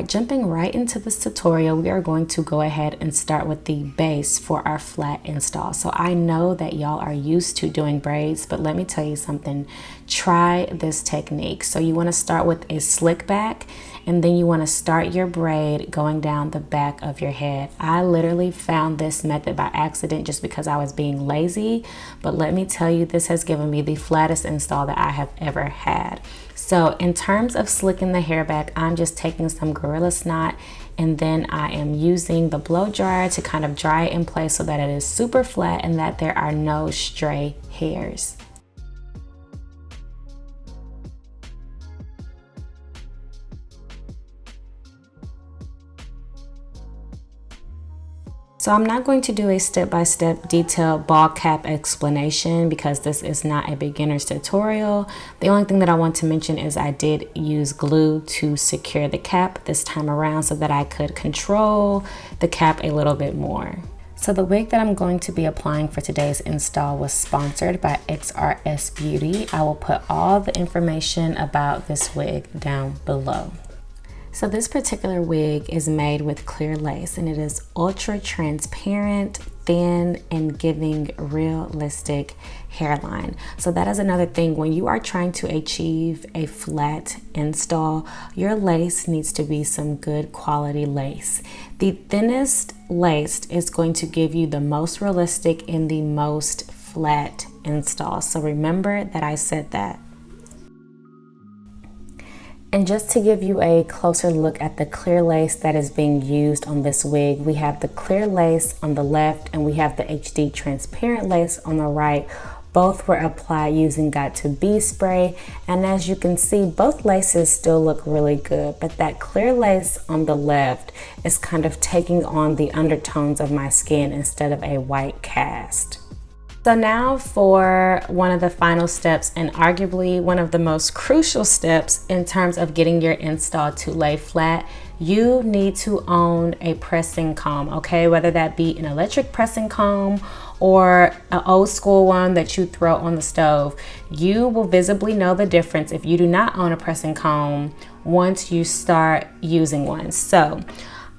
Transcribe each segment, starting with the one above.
jumping right into this tutorial, we are going to go ahead and start with the base for our flat install. So I know that y'all are used to doing braids, but let me tell you something. Try this technique. So you want to start with a slick back, and then you want to start your braid going down the back of your head. I literally found this method by accident just because I was being lazy, but let me tell you, this has given me the flattest install that I have ever had. So in terms of slicking the hair back, I'm just taking some Gorilla Snot, and then I am using the blow dryer to kind of dry it in place so that it is super flat and that there are no stray hairs. So I'm not going to do a step-by-step detailed ball cap explanation because this is not a beginner's tutorial. The only thing that I want to mention is I did use glue to secure the cap this time around so that I could control the cap a little bit more. So the wig that I'm going to be applying for today's install was sponsored by XRSBEAUTY. I will put all the information about this wig down below. So this particular wig is made with clear lace, and it is ultra transparent, thin, and giving realistic hairline. So that is another thing. When you are trying to achieve a flat install, your lace needs to be some good quality lace. The thinnest lace is going to give you the most realistic and the most flat install. So remember that I said that. And just to give you a closer look at the clear lace that is being used on this wig, we have the clear lace on the left and we have the HD transparent lace on the right. Both were applied using Got To Be spray, and as you can see, both laces still look really good, but that clear lace on the left is kind of taking on the undertones of my skin instead of a white cast. So now for one of the final steps, and arguably one of the most crucial steps in terms of getting your install to lay flat, you need to own a pressing comb, okay? Whether that be an electric pressing comb or an old school one that you throw on the stove. You will visibly know the difference if you do not own a pressing comb once you start using one. So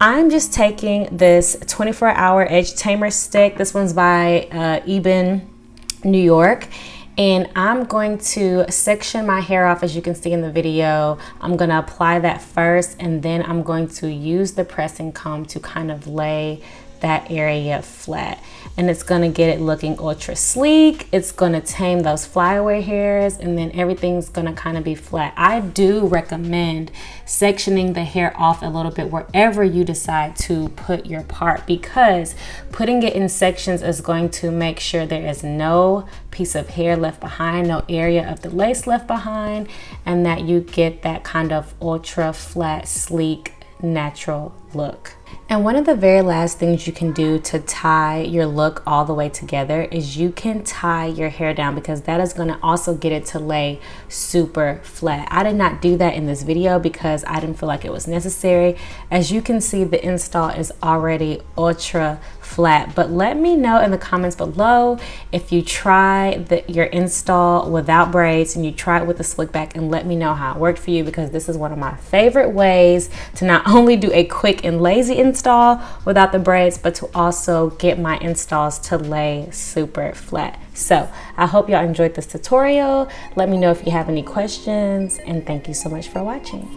I'm just taking this 24-hour edge tamer stick. This one's by Eben, New York. And I'm going to section my hair off, as you can see in the video. I'm going to apply that first, and then I'm going to use the pressing comb to kind of lay that area flat. And it's going to get it looking ultra sleek. It's going to tame those flyaway hairs, and then everything's going to kind of be flat. I do recommend sectioning the hair off a little bit wherever you decide to put your part, because putting it in sections is going to make sure there is no piece of hair left behind, no area of the lace left behind, and that you get that kind of ultra flat, sleek, natural look. And one of the very last things you can do to tie your look all the way together is you can tie your hair down, because that is going to also get it to lay super flat. I did not do that in this video because I didn't feel like it was necessary. As you can see, the install is already ultra flat, but let me know in the comments below if you try your install without braids and you try it with a slick back, and let me know how it worked for you, because this is one of my favorite ways to not only do a quick and lazy install without the braids, but to also get my installs to lay super flat. So I hope y'all enjoyed this tutorial. Let me know if you have any questions, and thank you so much for watching.